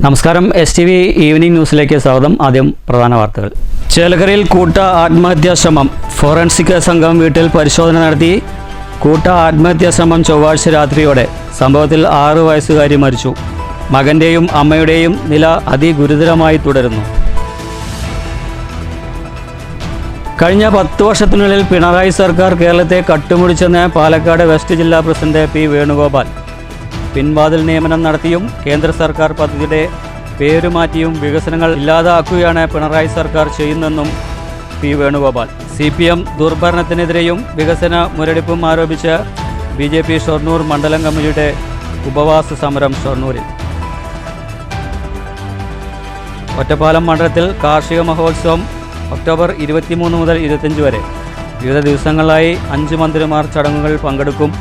നമസ്കാരം. STV evening ന്യൂസിലേക്ക് സ്വാഗതം. ആദ്യം പ്രധാന വാർത്തകൾ. ചേലക്കരയിൽ കൂട്ട ആത്മഹത്യാശ്രമം. ഫോറൻസിക് സംഘം വീട്ടിൽ പരിശോധന നടത്തി. കൂട്ട ആത്മഹത്യാശ്രമം ചൊവ്വാഴ്ച രാത്രിയോടെ. സംഭവത്തിൽ 6 വയസ്സുകാരി മരിച്ചു. മകൻ്റെയും അമ്മയുടെയും നില അതിഗുരുതരമായി തുടരുന്നു. കഴിഞ്ഞ 10 വർഷത്തിനുള്ളിൽ പിണറായി സർക്കാർ കേരളത്തെ കട്ടുമുടിച്ചെന്ന് പാലക്കാട് വെസ്റ്റ് ജില്ലാ പ്രസിഡന്റ് P. വേണുഗോപാൽ. പിൻവാതിൽ നിയമനം നടത്തിയും കേന്ദ്ര സർക്കാർ പദ്ധതിയുടെ പേരുമാറ്റിയും വികസനങ്ങൾ ഇല്ലാതാക്കുകയാണ് പിണറായി സർക്കാർ ചെയ്യുന്നതെന്നും P. വേണുഗോപാൽ. CPM ദുർഭരണത്തിനെതിരെയും വികസന മുരടിപ്പും ആരോപിച്ച് BJP ഷൊർണൂർ മണ്ഡലം കമ്മിറ്റിയുടെ ഉപവാസ സമരം ഷൊർണൂരിൽ. ഒറ്റപ്പാലം മണ്ഡലത്തിൽ കാർഷിക മഹോത്സവം ഒക്ടോബർ 23 മുതൽ 25 വരെ. വിവിധ ദിവസങ്ങളിലായി 5 മന്ത്രിമാർ ചടങ്ങുകൾ പങ്കെടുക്കും.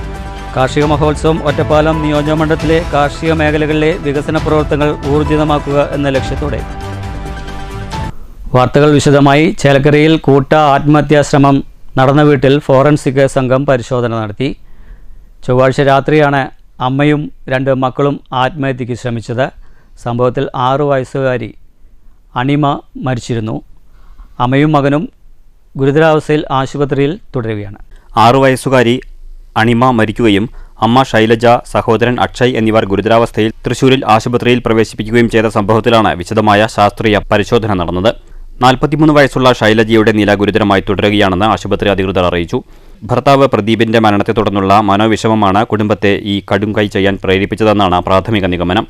കാർഷിക മഹോത്സവം ഒറ്റപ്പാലം നിയോജകമണ്ഡലത്തിലെ കാർഷിക മേഖലകളിലെ വികസന പ്രവർത്തനങ്ങൾ ഊർജിതമാക്കുക എന്ന ലക്ഷ്യത്തോടെ. വാർത്തകൾ വിശദമായി. ചേലക്കരയിൽ കൂട്ട ആത്മഹത്യാശ്രമം നടന്ന വീട്ടിൽ ഫോറൻസിക് സംഘം പരിശോധന നടത്തി. ചൊവ്വാഴ്ച രാത്രിയാണ് അമ്മയും 2 മക്കളും ആത്മഹത്യയ്ക്ക് ശ്രമിച്ചത്. സംഭവത്തിൽ 6 വയസ്സുകാരി അണിമ മരിച്ചിരുന്നു. അമ്മയും മകനും ഗുരുതരാവസ്ഥയിൽ ആശുപത്രിയിൽ തുടരുകയാണ്. 6 വയസ്സുകാരി അണിമ മരിക്കുകയും അമ്മ ശൈലജ, സഹോദരൻ അക്ഷയ് എന്നിവർ ഗുരുതരാവസ്ഥയിൽ തൃശൂരിൽ ആശുപത്രിയിൽ പ്രവേശിപ്പിക്കുകയും ചെയ്ത സംഭവത്തിലാണ് വിശദമായ ശാസ്ത്രീയ പരിശോധന നടന്നത്. 43 വയസ്സുള്ള ശൈലജയുടെ നില ഗുരുതരമായി തുടരുകയാണെന്ന് ആശുപത്രി അധികൃതർ അറിയിച്ചു. ഭർത്താവ് പ്രദീപിന്റെ മരണത്തെ തുടർന്നുള്ള മനോവിഷമമാണ് കുടുംബത്തെ ഈ കടുംകൈ ചെയ്യാൻ പ്രേരിപ്പിച്ചതെന്നാണ് പ്രാഥമിക നിഗമനം.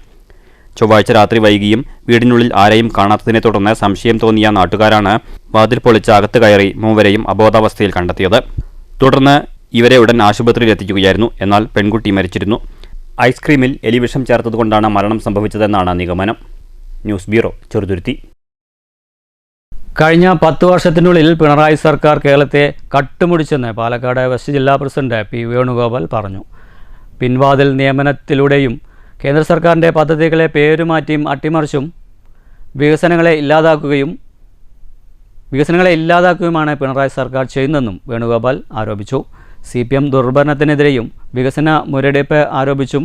ചൊവ്വാഴ്ച രാത്രി വൈകിയും വീടിനുള്ളിൽ ആരെയും കാണാത്തതിനെ തുടർന്ന് സംശയം തോന്നിയ നാട്ടുകാരാണ് വാതിൽ പൊളിച്ച് അകത്ത് കയറി മൂവരെയും അബോധാവസ്ഥയിൽ കണ്ടെത്തിയത്. തുടർന്ന് ഇവരെ ഉടൻ ആശുപത്രിയിൽ എത്തിക്കുകയായിരുന്നു. എന്നാൽ പെൺകുട്ടി മരിച്ചിരുന്നു. ഐസ്ക്രീമിൽ എലിവിഷം ചേർത്തതുകൊണ്ടാണ് മരണം സംഭവിച്ചതെന്നാണ് നിഗമനം. News bureau, Cheruthuruthy. കഴിഞ്ഞ 10 വർഷത്തിനുള്ളിൽ പിണറായി സർക്കാർ കേരളത്തെ കട്ടുമുടിച്ചെന്ന് പാലക്കാട് വെസ്റ്റ് ജില്ലാ പ്രസിഡന്റ് P. വേണുഗോപാൽ പറഞ്ഞു. പിൻവാതിൽ നിയമനത്തിലൂടെയും കേന്ദ്ര സർക്കാരിൻ്റെ പദ്ധതികളെ പേരുമാറ്റിയും അട്ടിമറിച്ചും വികസനങ്ങളെ ഇല്ലാതാക്കുകയുമാണ് പിണറായി സർക്കാർ ചെയ്യുന്നതെന്നും വേണുഗോപാൽ ആരോപിച്ചു. CPM ദുർഭരണത്തിനെതിരെയും വികസന മുരടിപ്പ് ആരോപിച്ചും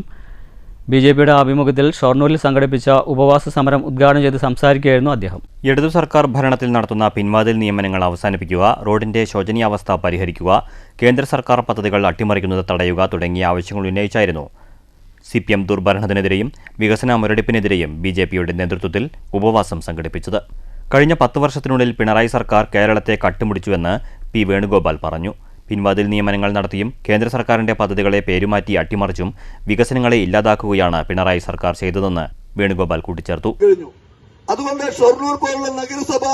BJPയുടെ ആഭിമുഖ്യത്തിൽ ഷൊർണൂരിൽ സംഘടിപ്പിച്ച ഉപവാസ സമരം ഉദ്ഘാടനം ചെയ്ത് സംസാരിക്കുകയായിരുന്നു അദ്ദേഹം. ഇടതു സർക്കാർ ഭരണത്തിൽ നടത്തുന്ന പിൻവാതിൽ നിയമനങ്ങൾ അവസാനിപ്പിക്കുക, റോഡിന്റെ ശോചനീയാവസ്ഥ പരിഹരിക്കുക, കേന്ദ്ര സർക്കാർ പദ്ധതികൾ അട്ടിമറിക്കുന്നത് തടയുക തുടങ്ങിയ ആവശ്യങ്ങൾ ഉന്നയിച്ചായിരുന്നു CPM ദുർഭരണത്തിനെതിരെയും വികസന മുരടിപ്പിനെതിരെയും BJPയുടെ നേതൃത്വത്തിൽ ഉപവാസം സംഘടിപ്പിച്ചത്. കഴിഞ്ഞ 10 വർഷത്തിനുള്ളിൽ പിണറായി സർക്കാർ കേരളത്തെ കട്ടുമുടിച്ചുവെന്ന് P. വേണുഗോപാൽ പറഞ്ഞു. പിൻവാതിൽ നിയമനങ്ങൾ നടത്തിയും കേന്ദ്ര സർക്കാരിന്റെ പദ്ധതികളെ പേരുമാറ്റി അട്ടിമറിച്ചും വികസനങ്ങളെ ഇല്ലാതാക്കുകയാണ് പിണറായി സർക്കാർ ചെയ്തതെന്ന് വേണുഗോപാൽ കൂട്ടിച്ചേർത്തു. അതുകൊണ്ട് ഷൊർണൂർ പോലുള്ള നഗരസഭ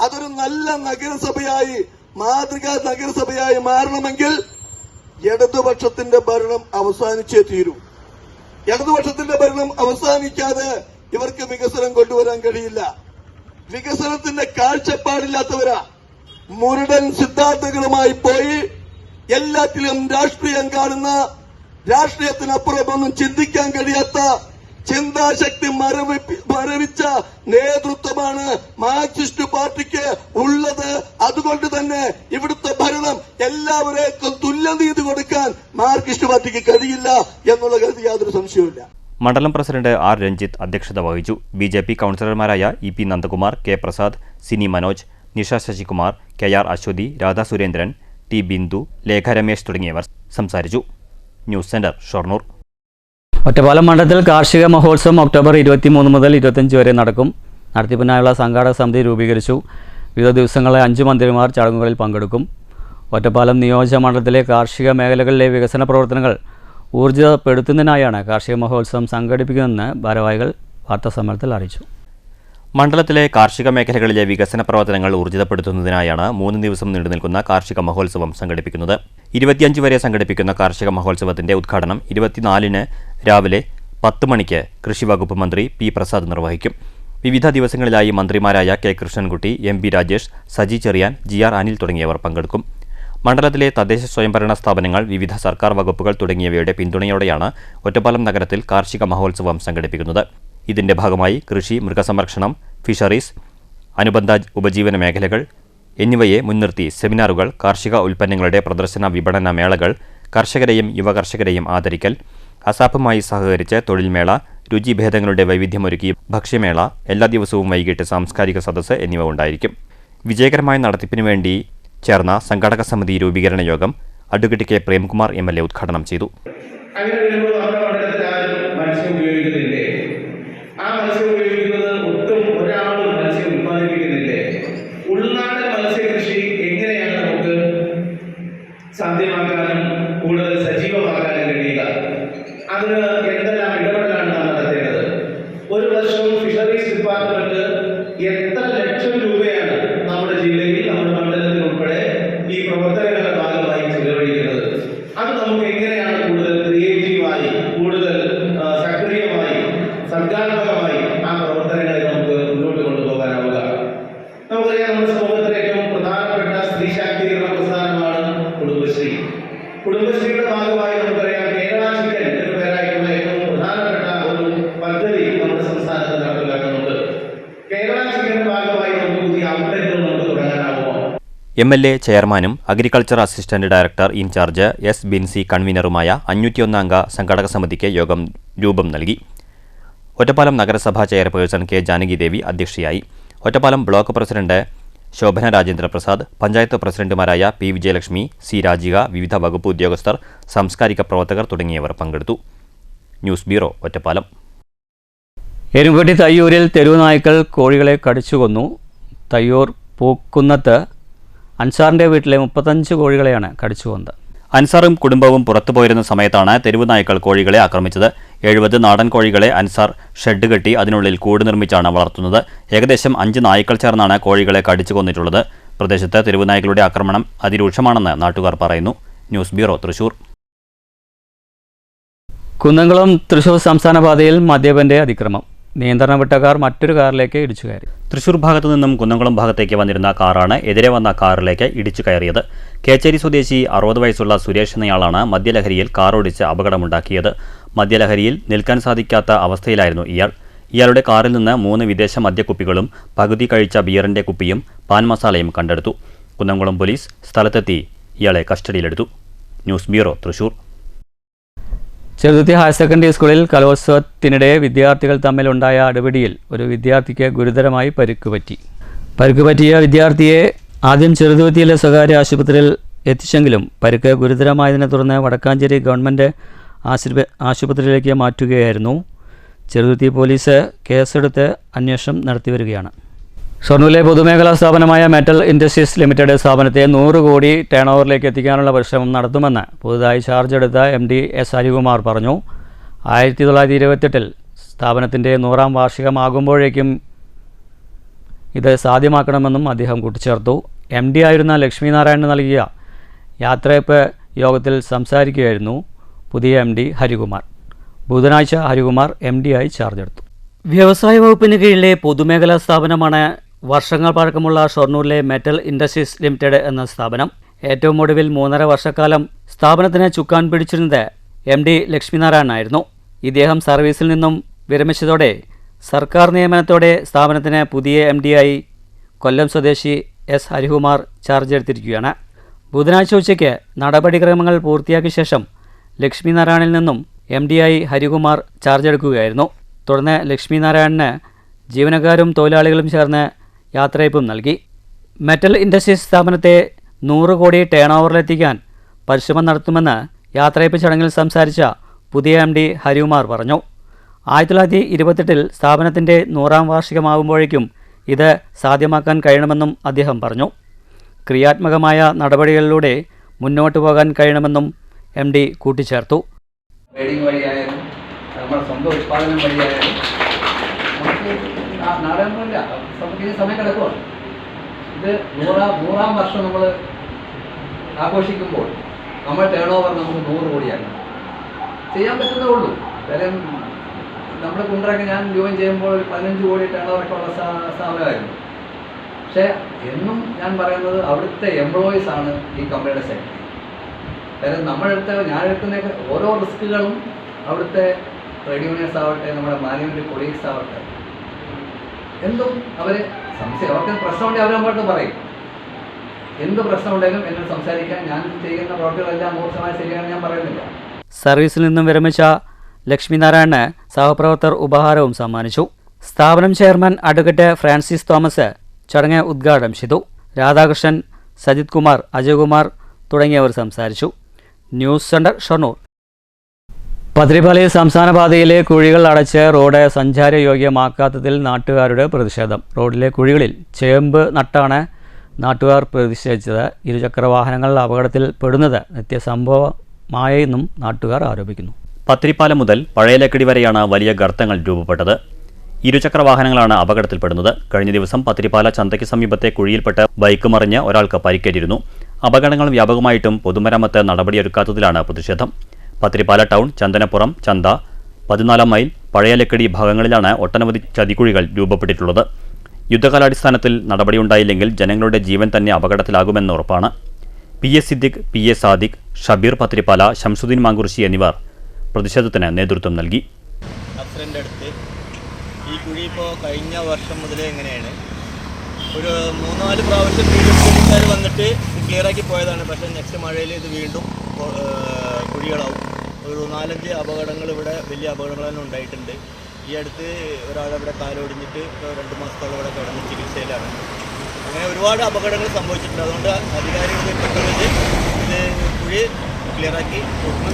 അതൊരു നല്ല നഗരസഭയായി, മാതൃകാ നഗരസഭയായി മാറണമെങ്കിൽ ഇടതുപക്ഷത്തിന്റെ ഭരണം അവസാനിച്ചേ തീരൂ. ഇടതുപക്ഷത്തിന്റെ ഭരണം അവസാനിക്കാതെ ഇവർക്ക് വികസനം കൊണ്ടുവരാൻ കഴിയില്ല. വികസനത്തിന്റെ കാഴ്ചപ്പാടില്ലാത്തവരാ. മുരടൻ സിദ്ധാന്തങ്ങളുമായി പോയി എല്ലാത്തിലും രാഷ്ട്രീയം കാണുന്ന, രാഷ്ട്രീയത്തിനപ്പുറമൊന്നും ചിന്തിക്കാൻ കഴിയാത്ത ചിന്താശക്തി മരവിച്ച നേതൃത്വമാണ് മാർക്സിസ്റ്റ് പാർട്ടിക്ക് ഉള്ളത്. അതുകൊണ്ട് തന്നെ ഇവിടുത്തെ ഭരണം എല്ലാവരേക്കും തുല്യനീതി കൊടുക്കാൻ മാർക്സിസ്റ്റ് പാർട്ടിക്ക് കഴിയില്ല എന്നുള്ള കാര്യത്തിൽ യാതൊരു സംശയവുമില്ല. മണ്ഡലം പ്രസിഡന്റ് R. രഞ്ജിത്ത് അധ്യക്ഷത വഹിച്ചു. BJP കൗൺസിലർമാരായ EP. Nandakumar, K. Prasad, Sini Manoj, Nisha Sasikumar, KR. Aswathy, Radha Surendran, T. Bindu, Lekha Ramesh തുടങ്ങിയവർ സംസാരിച്ചു. News centre, Shoranur. ഒറ്റപ്പാലം മണ്ഡലത്തിൽ കാർഷിക മഹോത്സവം ഒക്ടോബർ 23 മുതൽ 25 വരെ നടക്കും. നടത്തിപ്പിനായുള്ള സംഘാടക സമിതി രൂപീകരിച്ചു. വിവിധ ദിവസങ്ങളിലെ 5 മന്ത്രിമാർ ചടങ്ങുകളിൽ പങ്കെടുക്കും. ഒറ്റപ്പാലം നിയോജക മണ്ഡലത്തിലെ കാർഷിക മേഖലകളിലെ വികസന പ്രവർത്തനങ്ങൾ ഊർജിതപ്പെടുത്തുന്നതിനായാണ് കാർഷിക മഹോത്സവം സംഘടിപ്പിക്കുന്നതെന്ന് ഭാരവാഹികൾ വാർത്താസമ്മേളനത്തിൽ അറിയിച്ചു. മണ്ഡലത്തിലെ കാർഷിക മേഖലകളിലെ വികസന പ്രവർത്തനങ്ങൾ ഊർജിതപ്പെടുത്തുന്നതിനായാണ് 3 ദിവസം നീണ്ടുനിൽക്കുന്ന കാർഷിക മഹോത്സവം സംഘടിപ്പിക്കുന്നത്. 25 വരെ സംഘടിപ്പിക്കുന്ന കാർഷിക മഹോത്സവത്തിന്റെ ഉദ്ഘാടനം 24-ന് രാവിലെ 10 മണിക്ക് കൃഷി വകുപ്പ് മന്ത്രി P. പ്രസാദ് നിർവഹിക്കും. വിവിധ ദിവസങ്ങളിലായി മന്ത്രിമാരായ K. Krishnankutty, MP. Rajesh, Saji Cherian, GR. Anil തുടങ്ങിയവർ പങ്കെടുക്കും. മണ്ഡലത്തിലെ തദ്ദേശ സ്വയംഭരണ സ്ഥാപനങ്ങൾ, വിവിധ സർക്കാർ വകുപ്പുകൾ തുടങ്ങിയവയുടെ പിന്തുണയോടെയാണ് ഒറ്റപ്പാലം നഗരത്തിൽ കാർഷിക മഹോത്സവം സംഘടിപ്പിക്കുന്നത്. ഇതിന്റെ ഭാഗമായി കൃഷി, മൃഗസംരക്ഷണം, ഫിഷറീസ്, അനുബന്ധ ഉപജീവന മേഖലകൾ എന്നിവയെ മുൻനിർത്തി സെമിനാറുകൾ, കാർഷിക ഉൽപ്പന്നങ്ങളുടെ പ്രദർശന വിപണന മേളകൾ, കർഷകരെയും യുവകർഷകരെയും ആദരിക്കൽ, അസാപ്പുമായി സഹകരിച്ച് തൊഴിൽമേള, രുചിഭേദങ്ങളുടെ വൈവിധ്യമൊരുക്കി ഭക്ഷ്യമേള, എല്ലാ ദിവസവും വൈകിട്ട് സാംസ്കാരിക സദസ്സ് എന്നിവ ഉണ്ടായിരിക്കും. വിജയകരമായ നടത്തിപ്പിനു വേണ്ടി ചേർന്ന സംഘാടക സമിതി രൂപീകരണ യോഗം അഡ്വക്കേറ്റ് കെ പ്രേംകുമാർ MLA ഉദ്ഘാടനം ചെയ്തു. അങ്ങനെ വരുമ്പോൾ നമ്മുടെ മണ്ഡലത്തിൽ ആരും മത്സ്യം ഉപയോഗിക്കുന്നില്ലേ? ആ മത്സ്യം ഉപയോഗിക്കുന്നത് ഒട്ടും ഒരാളും മത്സ്യം ഉത്പാദിപ്പിക്കുന്നില്ലേ? ഉൾനാടൻ മത്സ്യകൃഷി എങ്ങനെയാണ് നമുക്ക് സാധ്യമാക്കാനും കൂടുതൽ സജീവമാക്കാനും കഴിയുക? അതിന് എന്തെല്ലാം ഇടപെടലാണ് നാം നടത്തേണ്ടത്? ഒരു വർഷം ഫിഷറീസ് ഡിപ്പാർട്ട്മെന്റ് എത്ര ലക്ഷം രൂപയാണ് നമ്മുടെ ജില്ലയിൽ, നമ്മുടെ മണ്ഡലത്തിൽ ഉൾപ്പെടെ ഈ പ്രവർത്തനങ്ങളുടെ ഭാഗമായി ചെലവഴിക്കുന്നത്? അത് നമുക്ക് എങ്ങനെയാണ് കൂടുതൽ ക്രിയേറ്റീവായി, കൂടുതൽ സക്രിയമായി, സർഗാത്മകമായി ആ പ്രവർത്തനങ്ങളെ നമുക്ക് മുന്നോട്ട് കൊണ്ടുപോകാനാവുക? നമുക്കറിയാം, നമ്മുടെ സമൂഹത്തിലെ ഏറ്റവും പ്രധാനപ്പെട്ട സ്ത്രീ ശാക്തീകരണ പ്രസ്ഥാനമാണ് കുടുംബശ്രീ. കുടുംബശ്രീയുടെ ഭാഗമായി നമുക്കറിയാം കേരള ചിക്കൻ എന്ന പേരായിട്ടുള്ള ഏറ്റവും പ്രധാനപ്പെട്ട ഒരു പദ്ധതി നമ്മുടെ സംസ്ഥാനത്ത് നടപ്പിലാക്കുന്നുണ്ട്. കേരള ചിക്കന്റെ ഭാഗമായി നമുക്ക് പുതിയ ഔട്ട്ലെറ്റുകൾ നമുക്ക് തുടങ്ങാനാവുമോ? MLA ചെയർമാനും agriculture assistant director in charge S. Binsy കൺവീനറുമായ 501 അംഗ സംഘാടക സമിതിക്ക് യോഗം രൂപം നൽകി. ഒറ്റപ്പാലം നഗരസഭാ ചെയർപേഴ്സൺ K. ജാനകിദേവി അധ്യക്ഷയായി. ഒറ്റപ്പാലം ബ്ലോക്ക് പ്രസിഡന്റ് ശോഭന രാജേന്ദ്ര പ്രസാദ്, പഞ്ചായത്ത് പ്രസിഡന്റുമാരായ P. വിജയലക്ഷ്മി, C. രാജിക, വിവിധ വകുപ്പ് ഉദ്യോഗസ്ഥർ, സാംസ്കാരിക പ്രവർത്തകർ തുടങ്ങിയവർ പങ്കെടുത്തു. News bureau, Ottapalam. എരുമ്പട്ടി തയ്യൂരിൽ തെരുവുനായ്ക്കൾ കോഴികളെ കടിച്ചുകൊന്നു. തയ്യൂർ പൂക്കുന്നത്ത് അൻസാറിൻ്റെ വീട്ടിലെ 35 കോഴികളെയാണ് കടിച്ചുകൊന്നത്. അൻസാറും കുടുംബവും പുറത്തുപോയിരുന്ന സമയത്താണ് തെരുവുനായ്ക്കൾ കോഴികളെ ആക്രമിച്ചത്. 70 നാടൻ കോഴികളെ അൻസാർ ഷെഡ് കെട്ടി അതിനുള്ളിൽ കൂട് നിർമ്മിച്ചാണ് വളർത്തുന്നത്. ഏകദേശം 5 നായ്ക്കൾ ചേർന്നാണ് കോഴികളെ കടിച്ചു കൊന്നിട്ടുള്ളത്. പ്രദേശത്ത് തെരുവുനായ്ക്കളുടെ ആക്രമണം അതിരൂക്ഷമാണെന്ന് നാട്ടുകാർ പറയുന്നു. News bureau, Thrissur. കുന്നംകുളം തൃശൂർ സംസ്ഥാന പാതയിൽ മദ്യപന്റെ അതിക്രമം. നിയന്ത്രണം വിട്ട കാർ മറ്റൊരു കാറിലേക്ക് ഇടിച്ചു കയറി. തൃശൂർ ഭാഗത്തു നിന്നും കുന്നംകുളം ഭാഗത്തേക്ക് വന്നിരുന്ന കാറാണ് എതിരെ വന്ന കാറിലേക്ക് ഇടിച്ചു കയറിയത്. കേച്ചേരി സ്വദേശി 60 വയസ്സുള്ള സുരേഷ് എന്നയാളാണ് മദ്യലഹരിയിൽ കാർ ഓടിച്ച് അപകടമുണ്ടാക്കിയത്. മദ്യലഹരിയിൽ നിൽക്കാൻ സാധിക്കാത്ത അവസ്ഥയിലായിരുന്നു ഇയാളുടെ കാറിൽ നിന്ന് 3 വിദേശ മദ്യക്കുപ്പികളും പകുതി കഴിച്ച ബിയറിന്റെ കുപ്പിയും പാൻ മസാലയും കണ്ടെടുത്തു. കുന്നംകുളം പോലീസ് സ്ഥലത്തെത്തി ഇയാളെ കസ്റ്റഡിയിലെടുത്തു. News bureau, Thrissur. Cheruthuruthy higher secondary സ്കൂളിൽ കലോത്സവത്തിനിടെ വിദ്യാർത്ഥികൾ തമ്മിലുണ്ടായ അടിപിടിയിൽ ഒരു വിദ്യാർത്ഥിക്ക് ഗുരുതരമായി പരിക്കുപറ്റിയ വിദ്യാർത്ഥിയെ ആദ്യം ചെറുതുരുത്തിയിലെ സ്വകാര്യ ആശുപത്രിയിൽ എത്തിച്ചെങ്കിലും പരിക്ക് ഗുരുതരമായതിനെ തുടർന്ന് വടക്കാഞ്ചേരി ഗവൺമെൻറ് ആശുപത്രിയിലേക്ക് മാറ്റുകയായിരുന്നു. ചെറുതുരുത്തി പോലീസ് കേസെടുത്ത് അന്വേഷണം നടത്തിവരികയാണ്. ഷൊർണൂരിലെ പൊതുമേഖലാ സ്ഥാപനമായ മെറ്റൽ ഇൻഡസ്ട്രീസ് ലിമിറ്റഡ് സ്ഥാപനത്തെ 100 കോടി ടേൺ ഓവറിലേക്ക് എത്തിക്കാനുള്ള പരിശ്രമം നടത്തുമെന്ന് പുതുതായി ചാർജ് എടുത്ത MD S. ഹരികുമാർ പറഞ്ഞു. 1928 സ്ഥാപനത്തിൻ്റെ 100ാം വാർഷികമാകുമ്പോഴേക്കും ഇത് സാധ്യമാക്കണമെന്നും അദ്ദേഹം കൂട്ടിച്ചേർത്തു. MD ആയിരുന്ന ലക്ഷ്മിനാരായണന് നൽകിയ യാത്രയപ്പ് യോഗത്തിൽ സംസാരിക്കുകയായിരുന്നു പുതിയ MD ഹരികുമാർ. ബുധനാഴ്ച ഹരികുമാർ MD ആയി ചാർജ് എടുത്തു. വ്യവസായ വകുപ്പിന് കീഴിലെ പൊതുമേഖലാ സ്ഥാപനമാണ് വർഷങ്ങൾ പഴക്കമുള്ള ഷൊർണൂരിലെ മെറ്റൽ ഇൻഡസ്ട്രീസ് ലിമിറ്റഡ് എന്ന സ്ഥാപനം. ഏറ്റവും ഒടുവിൽ 3.5 വർഷക്കാലം സ്ഥാപനത്തിന് ചുക്കാൻ പിടിച്ചിരുന്നത് MD ലക്ഷ്മിനാരായണനായിരുന്നു. ഇദ്ദേഹം സർവീസിൽ നിന്നും വിരമിച്ചതോടെ സർക്കാർ നിയമനത്തോടെ സ്ഥാപനത്തിന് പുതിയ MD ആയി കൊല്ലം സ്വദേശി S. ഹരികുമാർ ചാർജ് എടുത്തിരിക്കുകയാണ്. ബുധനാഴ്ച ഉച്ചയ്ക്ക് നടപടിക്രമങ്ങൾ പൂർത്തിയാക്കിയ ശേഷം ലക്ഷ്മിനാരായണിൽ നിന്നും MD ആയി ഹരികുമാർ ചാർജ് എടുക്കുകയായിരുന്നു. തുടർന്ന് ലക്ഷ്മിനാരായണന് ജീവനക്കാരും തൊഴിലാളികളും ചേർന്ന് യാത്രയപ്പും നൽകി. മെറ്റൽ ഇൻഡസ്ട്രീസ് സ്ഥാപനത്തെ 100 കോടി ടേൺ ഓവറിലെത്തിക്കാൻ പരിശ്രമം നടത്തുമെന്ന് യാത്രയപ്പ് ചടങ്ങിൽ സംസാരിച്ച പുതിയ MD ഹരികുമാർ പറഞ്ഞു. 1928 സ്ഥാപനത്തിൻ്റെ 100ാം വാർഷികമാകുമ്പോഴേക്കും ഇത് സാധ്യമാക്കാൻ കഴിയണമെന്നും അദ്ദേഹം പറഞ്ഞു. ക്രിയാത്മകമായ നടപടികളിലൂടെ മുന്നോട്ട് പോകാൻ കഴിയണമെന്നും MD കൂട്ടിച്ചേർത്തു. ട്രേഡിംഗ് വഴിയായാലും നമ്മുടെ സ്വന്തം ഉത്പാദനം വഴിയായാലും നമുക്ക് നാടകമൊന്നുമില്ല, നമുക്ക് ഈ സമയം കിടക്കുവാണ്. ഇത് 100ാം വർഷം നമ്മൾ ആഘോഷിക്കുമ്പോൾ നമ്മൾ ടേൺ ഓവർ നമുക്ക് 100 കോടിയാക്കണം. ചെയ്യാൻ പറ്റുന്നേ ഉള്ളൂ. കാര്യം നമ്മുടെ കുണ്ടറൊക്കെ ഞാൻ ജോയിൻ ചെയ്യുമ്പോൾ 15 കോടി ടേൺ ഓവറൊക്കെ ഉള്ള സ്ഥാപനമായിരുന്നു. പക്ഷേ എന്നും ഞാൻ പറയുന്നത് അവിടുത്തെ എംപ്ലോയീസാണ് ഈ കമ്പനിയുടെ സെക്രട്ടറി. കാര്യം ഞാൻ എടുക്കുന്ന ഓരോ റിസ്കുകളും അവിടുത്തെ ട്രേഡ് യൂണിയൻസ് ആവട്ടെ, നമ്മുടെ മാനേജ്മെൻറ്റ് കൊളീഗ്സ് ആവട്ടെ, എന്തും അവർ അവർക്ക് പ്രശ്നമുണ്ടെങ്കിൽ അവരങ്ങോട്ട് പറയും. എന്ത് പ്രശ്നമുണ്ടെങ്കിലും എന്നോട് സംസാരിക്കാൻ, ഞാൻ ചെയ്യുന്ന പ്രവർത്തികളെല്ലാം 100% ശരിയാണ് ഞാൻ പറയുന്നില്ല. സർവീസിൽ നിന്നും വിരമിച്ച ലക്ഷ്മിനാരായണന് സഹപ്രവർത്തകർ ഉപഹാരവും സമ്മാനിച്ചു. സ്ഥാപനം ചെയർമാൻ അഡ്വക്കേറ്റ് ഫ്രാൻസിസ് തോമസ് ചടങ്ങ് ഉദ്ഘാടനം ചെയ്തു. രാധാകൃഷ്ണൻ, സജിത് കുമാർ, അജയകുമാർ തുടങ്ങിയവർ സംസാരിച്ചു. News centre, Shoranur. പതിരിപ്പാലയിൽ സംസ്ഥാന പാതയിലെ കുഴികൾ അടച്ച് റോഡ് സഞ്ചാരയോഗ്യമാക്കാത്തതിൽ നാട്ടുകാരുടെ പ്രതിഷേധം. റോഡിലെ കുഴികളിൽ ചേമ്പ് നട്ടാണ് നാട്ടുകാർ പ്രതിഷേധിച്ചത്. ഇരുചക്ര വാഹനങ്ങൾ അപകടത്തിൽ പെടുന്നത് നിത്യസംഭവമായെന്നും നാട്ടുകാർ ആരോപിക്കുന്നു. പത്തിരിപ്പാലം മുതൽ പഴയലക്കടി വരെയാണ് വലിയ ഗർത്തങ്ങൾ രൂപപ്പെട്ടത്. ഇരുചക്ര വാഹനങ്ങളാണ് അപകടത്തിൽപ്പെടുന്നത്. കഴിഞ്ഞ ദിവസം പത്തിരിപ്പാല ചന്തയ്ക്ക് സമീപത്തെ കുഴിയിൽപ്പെട്ട് ബൈക്ക് മറിഞ്ഞ് ഒരാൾക്ക് പരിക്കേറ്റിരുന്നു. അപകടങ്ങൾ വ്യാപകമായിട്ടും പൊതുമരാമത്ത് നടപടിയെടുക്കാത്തതിലാണ് പ്രതിഷേധം. പത്തിരിപ്പാല ടൗൺ, ചന്ദനപ്പുറം, ചന്ത, 14 മൈൽ, പഴയലക്കടി ഭാഗങ്ങളിലാണ് ഒട്ടനവധി ചതിക്കുഴികൾ രൂപപ്പെട്ടിട്ടുള്ളത്. യുദ്ധകാലാടിസ്ഥാനത്തിൽ നടപടിയുണ്ടായില്ലെങ്കിൽ ജനങ്ങളുടെ ജീവൻ തന്നെ അപകടത്തിലാകുമെന്ന് ഉറപ്പാണ്. PS സിദ്ദിഖ്, PA സാദിഖ്, ഷബീർ പത്തിരിപ്പാല, ശംസുദ്ദീൻ മാങ്കുറിശി എന്നിവർ പ്രതിഷേധത്തിന് നേതൃത്വം നൽകി. ഈ കുഴി ഇപ്പോൾ കഴിഞ്ഞ വർഷം മുതലേ എങ്ങനെയാണ് ഒരു 3-4 പ്രാവശ്യം വീടുകാർ വന്നിട്ട് ക്ലിയറാക്കി പോയതാണ്. പക്ഷേ നെക്സ്റ്റ് മഴയിൽ ഇത് വീണ്ടും കുഴികളാവും. ഒരു 4-5 അപകടങ്ങൾ ഇവിടെ, വലിയ അപകടങ്ങൾ തന്നെ ഉണ്ടായിട്ടുണ്ട്. ഈ അടുത്ത് ഒരാളവിടെ കാലൊടിഞ്ഞിട്ട് 2 മാസത്തോളം ഇവിടെ കിടന്ന് ചികിത്സയിലാണ്. അങ്ങനെ ഒരുപാട് അപകടങ്ങൾ സംഭവിച്ചിട്ടുണ്ട്. അതുകൊണ്ട് അധികാരികൾ പെട്ടെന്ന് ഇത് കുഴി ക്ലിയറാക്കി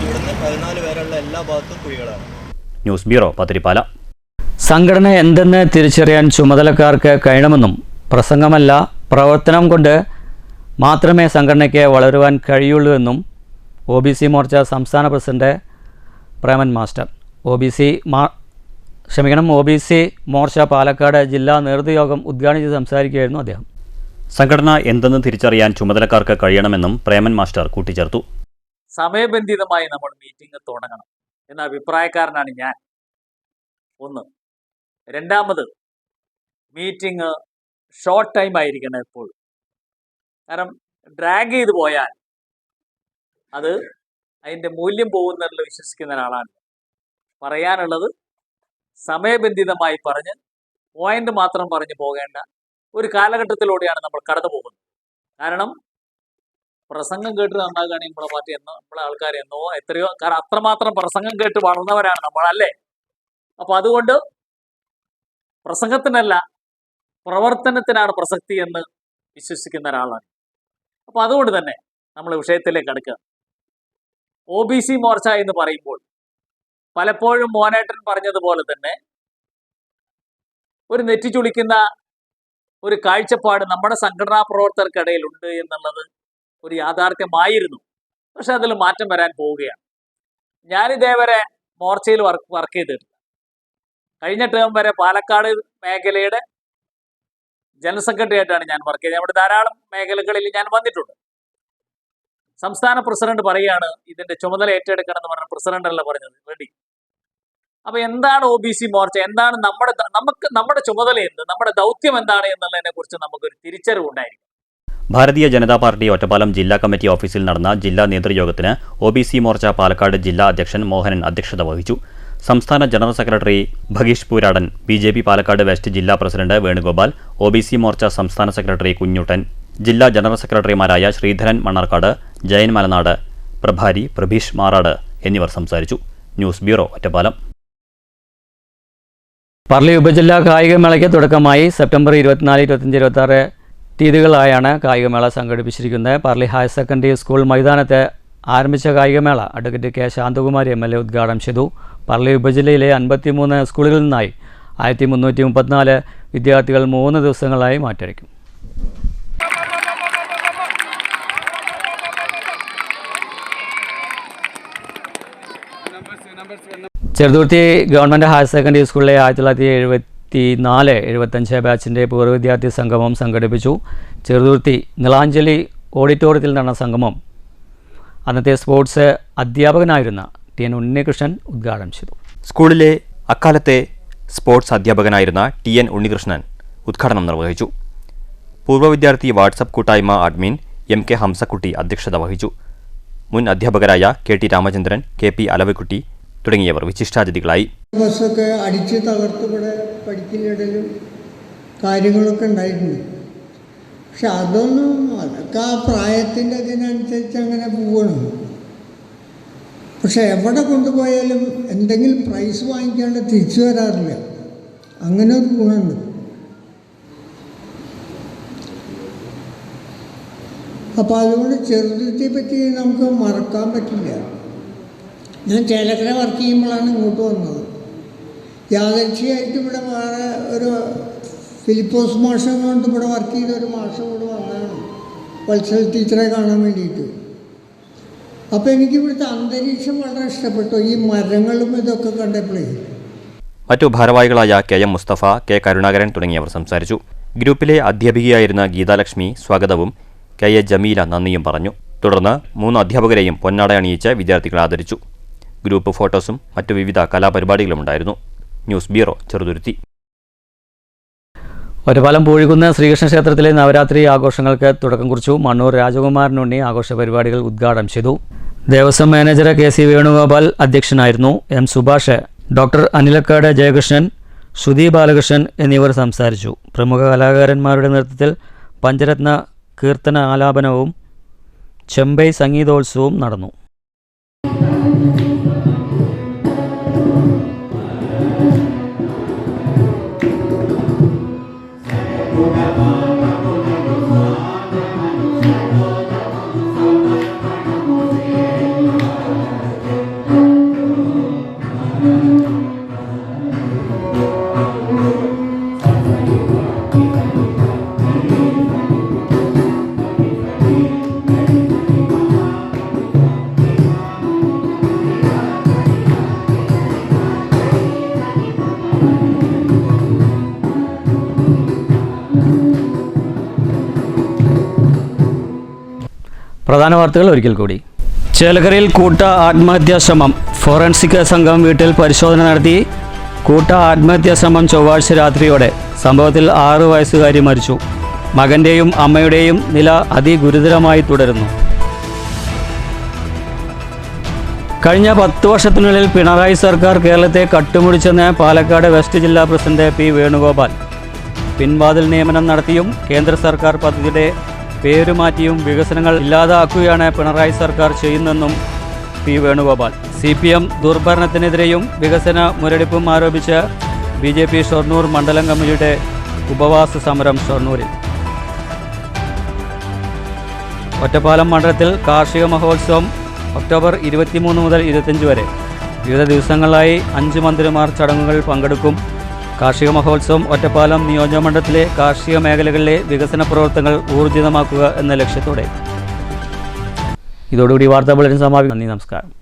ഇവിടുന്ന് 14 പേരുള്ള എല്ലാ ഭാഗത്തും കുഴികളാണ്. News bureau, Pathiripala. സംഘടന എന്തെന്ന് തിരിച്ചറിയാൻ ചുമതലക്കാർക്ക് കഴിയണമെന്നും പ്രസംഗമല്ല പ്രവർത്തനം കൊണ്ട് മാത്രമേ സംഘടനയ്ക്ക് വളരുവാൻ കഴിയുള്ളൂ എന്നും OBC മോർച്ച സംസ്ഥാന president Preman master. OBC Morcha Palakkad ജില്ലാ നേതൃയോഗം ഉദ്ഘാടനം സംസാരിക്കുകയായിരുന്നു അദ്ദേഹം. സംഘടന എന്തെന്ന് തിരിച്ചറിയാൻ ചുമതലക്കാർക്ക് കഴിയണമെന്നും പ്രേമൻ മാസ്റ്റർ കൂട്ടിച്ചേർത്തു. സമയബന്ധിതമായി നമ്മൾ മീറ്റിംഗ് തുടങ്ങണം എന്ന അഭിപ്രായക്കാരനാണ് ഞാൻ. ഒന്ന്. രണ്ടാമത്, മീറ്റിംഗ് ഷോർട്ട് ടൈം ആയിരിക്കണം എപ്പോഴും. കാരണം ഡ്രാഗ് ചെയ്ത് പോയാൽ അത് അതിൻ്റെ മൂല്യം പോകുന്നതിൽ വിശ്വസിക്കുന്ന ഒരാളാണ്. പറയാനുള്ളത് സമയബന്ധിതമായി പറഞ്ഞ് പോയിന്റ് മാത്രം പറഞ്ഞു പോകേണ്ട ഒരു കാലഘട്ടത്തിലൂടെയാണ് നമ്മൾ കടന്നു പോകുന്നത്. കാരണം പ്രസംഗം കേട്ട് നന്നാകുകയാണെങ്കിൽ നമ്മളെ പാർട്ടി നമ്മളെ ആൾക്കാർ എത്രയോ, കാരണം അത്രമാത്രം പ്രസംഗം കേട്ട് വളർന്നവരാണ് നമ്മളല്ലേ. അപ്പോൾ അതുകൊണ്ട് പ്രസംഗത്തിനല്ല പ്രവർത്തനത്തിനാണ് പ്രസക്തി എന്ന് വിശ്വസിക്കുന്ന ഒരാളാണ്. അപ്പോൾ അതുകൊണ്ട് തന്നെ നമ്മൾ വിഷയത്തിലേക്ക് അടുക്കുക. OBC മോർച്ച എന്ന് പറയുമ്പോൾ പലപ്പോഴും മോനേട്ടൻ പറഞ്ഞതുപോലെ തന്നെ ഒരു നെറ്റിച്ചുളിക്കുന്ന ഒരു കാഴ്ചപ്പാട് നമ്മുടെ സംഘടനാ പ്രവർത്തകർക്കിടയിലുണ്ട് എന്നുള്ളത് ഒരു യാഥാർത്ഥ്യമായിരുന്നു. പക്ഷെ അതിൽ മാറ്റം വരാൻ പോവുകയാണ്. ഞാനിതേവരെ മോർച്ചയിൽ വർക്ക് ചെയ്തിട്ടില്ല. കഴിഞ്ഞ ടേം വരെ പാലക്കാട് മേഖലയുടെ ജനറൽ സെക്രട്ടറി ആയിട്ടാണ് ഞാൻ വർക്ക് ചെയ്തത്. അവിടെ ധാരാളം മേഖലകളിൽ ഞാൻ വന്നിട്ടുണ്ട്. സംസ്ഥാന പ്രസിഡന്റ് പറയുകയാണ് ഇതിന്റെ ചുമതല ഏറ്റെടുക്കണം എന്ന് പറഞ്ഞ പ്രസിഡന്റല്ല പറഞ്ഞത്, റെഡി. അപ്പൊ എന്താണ് OBC മോർച്ച, എന്താണ് നമ്മുടെ ചുമതല എന്ത്, നമ്മുടെ ദൗത്യം എന്താണ് എന്നുള്ളതിനെ കുറിച്ച് നമുക്കൊരു തിരിച്ചറിവുണ്ടായിരിക്കും. ഭാരതീയ ജനതാ പാർട്ടി ഒറ്റപ്പാലം ജില്ലാ കമ്മിറ്റി ഓഫീസിൽ നടന്ന ജില്ലാ നേതൃയോഗത്തിന് OBC മോർച്ച പാലക്കാട് ജില്ലാ അധ്യക്ഷൻ മോഹനൻ അധ്യക്ഷത വഹിച്ചു. സംസ്ഥാന general secretary Bhageesh Pooradan, BJP Palakkad west ജില്ലാ പ്രസിഡന്റ് വേണുഗോപാൽ, OBC മോർച്ച സംസ്ഥാന സെക്രട്ടറി കുഞ്ഞുട്ടൻ, ജില്ലാ ജനറൽ സെക്രട്ടറിമാരായ ശ്രീധരൻ മണ്ണാർക്കാട്, ജയൻ മലനാട്, പ്രഭാരി പ്രഭീഷ് മാറാട് എന്നിവർ സംസാരിച്ചു. News bureau, Ottapalam. പാർലി ഉപജില്ലാ കായികമേളയ്ക്ക് തുടക്കമായി. സെപ്റ്റംബർ 24, 25, 26 തീയതികളായാണ് കായികമേള സംഘടിപ്പിച്ചിരിക്കുന്നത്. പാർലി ഹയർ സെക്കൻഡറി സ്കൂൾ മൈതാനത്ത് ആരംഭിച്ച കായികമേള അഡ്വക്കേറ്റ് K. ശാന്തകുമാരി MLA ഉദ്ഘാടനം ചെയ്തു. പാർലി ഉപജില്ലയിലെ 53 സ്കൂളുകളിൽ നിന്നായി 1334 വിദ്യാർത്ഥികൾ 3 ദിവസങ്ങളായി മാറ്റിവയ്ക്കും. ചെറുതുരുത്തി ഗവൺമെൻറ് ഹയർ സെക്കൻഡറി സ്കൂളിലെ 1974-75 ബാച്ചിൻ്റെ പൂർവ്വ വിദ്യാർത്ഥി സംഗമം സംഘടിപ്പിച്ചു. ചെറുതുരുത്തി നിളാഞ്ജലി ഓഡിറ്റോറിയത്തിൽ നടന്ന സംഗമം അന്നത്തെ സ്പോർട്സ് അധ്യാപകനായിരുന്ന TN ഉണ്ണികൃഷ്ണൻ ഉദ്ഘാടനം ചെയ്തു. സ്കൂളിലെ അക്കാലത്തെ സ്പോർട്സ് അധ്യാപകനായിരുന്ന TN ഉണ്ണികൃഷ്ണൻ ഉദ്ഘാടനം നിർവഹിച്ചു. പൂർവ്വ വിദ്യാർത്ഥി വാട്സപ്പ് കൂട്ടായ്മ അഡ്മിൻ MK ഹംസക്കുട്ടി അധ്യക്ഷത വഹിച്ചു. മുൻ അധ്യാപകരായ KT രാമചന്ദ്രൻ, KP അലവക്കുട്ടി തുടങ്ങിയവർ വിശിഷ്ടാതിഥികളായി. ബസ്സൊക്കെ അടിച്ച് തകർത്തുകൂടെ പഠിക്കുന്നതിലും കാര്യങ്ങളൊക്കെ ഉണ്ടായിട്ടുണ്ട്. പക്ഷെ അതൊക്കെ ആ പ്രായത്തിൻ്റെ അതിനനുസരിച്ച് അങ്ങനെ പോവണം. പക്ഷെ എവിടെ കൊണ്ടുപോയാലും എന്തെങ്കിലും പ്രൈസ് വാങ്ങിക്കാണ്ട് തിരിച്ചു വരാറില്ല. അങ്ങനെ ഒരു ഗുണമുണ്ട്. അപ്പോൾ അതുകൊണ്ട് ചെറുതുരുത്തിയെ പറ്റി നമുക്ക് മറക്കാൻ പറ്റില്ല. ഞാൻ ചേലക്കര വർക്ക് ചെയ്യുമ്പോഴാണ് ഇങ്ങോട്ട് വന്നത്. യാദൃച്ഛികമായിട്ട് ഇവിടെ വേറെ ഒരു ഫിലിപ്പോസ് മാഷ് കൊണ്ട് ഇവിടെ വർക്ക് ചെയ്ത ഒരു മാഷ് ഇവിടെ വന്നതാണ് വത്സൽ ടീച്ചറെ കാണാൻ വേണ്ടിയിട്ട്. അപ്പോൾ എനിക്ക് ഇവിടുത്തെ അന്തരീക്ഷം വളരെ ഇഷ്ടപ്പെട്ടു, ഈ മരങ്ങളും ഇതൊക്കെ കണ്ടപ്പോഴേ. മറ്റു ഭാരവാഹികളായ KM മുസ്തഫ, K കരുണാകരൻ തുടങ്ങിയവർ സംസാരിച്ചു. ഗ്രൂപ്പിലെ അധ്യാപികയായിരുന്ന ഗീതാലക്ഷ്മി സ്വാഗതവും KA ജമീല നന്ദിയും പറഞ്ഞു. തുടർന്ന് 3 അധ്യാപകരെയും പൊന്നാട അണിയിച്ച് വിദ്യാർത്ഥികളെ ആദരിച്ചു. ഗ്രൂപ്പ് ഫോട്ടോസും മറ്റു വിവിധ കലാപരിപാടികളുമുണ്ടായിരുന്നു. News bureau, Cheruthuruthy. ഒറ്റപ്പാലം പൂഴിക്കുന്ന് ശ്രീകൃഷ്ണ ക്ഷേത്രത്തിലെ നവരാത്രി ആഘോഷങ്ങൾക്ക് തുടക്കം കുറിച്ചു. മണ്ണൂർ രാജകുമാരനുണ്ണി ആഘോഷ പരിപാടികൾ ഉദ്ഘാടനം ചെയ്തു. ദേവസ്വം മാനേജർ KC വേണുഗോപാൽ അധ്യക്ഷനായിരുന്നു. M സുഭാഷ്, ഡോക്ടർ അനിലക്കാട് ജയകൃഷ്ണൻ, ശ്രുതി ബാലകൃഷ്ണൻ എന്നിവർ സംസാരിച്ചു. പ്രമുഖ കലാകാരന്മാരുടെ നേതൃത്വത്തിൽ പഞ്ചരത്ന കീർത്തന ആലാപനവും ചെമ്പൈ സംഗീതോത്സവവും നടന്നു. പ്രധാന വാർത്തകൾ ഒരിക്കൽ കൂടി. ചേലക്കരയിൽ കൂട്ട ആത്മഹത്യാശ്രമം. ഫോറൻസിക് സംഘം വീട്ടിൽ പരിശോധന നടത്തി. കൂട്ട ആത്മഹത്യാശ്രമം ചൊവ്വാഴ്ച രാത്രിയോടെ. സംഭവത്തിൽ 6 വയസ്സുകാരി മരിച്ചു. മകൻ്റെയും അമ്മയുടെയും നില അതിഗുരുതരമായി തുടരുന്നു. കഴിഞ്ഞ 10 വർഷത്തിനുള്ളിൽ പിണറായി സർക്കാർ കേരളത്തെ കട്ടുമുടിച്ചെന്ന് പാലക്കാട് വെസ്റ്റ് ജില്ലാ പ്രസിഡന്റ് P വേണുഗോപാൽ. പിൻവാതിൽ നിയമനം നടത്തിയും കേന്ദ്ര സർക്കാർ പദ്ധതിയുടെ പേരുമാറ്റിയും വികസനങ്ങൾ ഇല്ലാതാക്കുകയാണ് പിണറായി സർക്കാർ ചെയ്യുന്നതെന്നും P വേണുഗോപാൽ. CPM ദുർഭരണത്തിനെതിരെയും വികസന മുരടിപ്പും ആരോപിച്ച് BJP ഷൊർണൂർ മണ്ഡലം കമ്മിറ്റിയുടെ ഉപവാസ സമരം ഷൊർണൂരിൽ. ഒറ്റപ്പാലം മണ്ഡലത്തിൽ കാർഷിക മഹോത്സവം ഒക്ടോബർ 23 മുതൽ 25 വരെ. വിവിധ ദിവസങ്ങളിലായി 5 മന്ത്രിമാർ ചടങ്ങുകൾ പങ്കെടുക്കും. കാർഷിക മഹോത്സവം ഒറ്റപ്പാലം നിയോജകമണ്ഡലത്തിലെ കാർഷിക മേഖലകളിലെ വികസന പ്രവർത്തനങ്ങൾ ഊർജിതമാക്കുക എന്ന ലക്ഷ്യത്തോടെ. ഇതോടുകൂടി വാർത്താ ബുള്ളറ്റിൻ സമാപിക്കും. നന്ദി, നമസ്കാരം.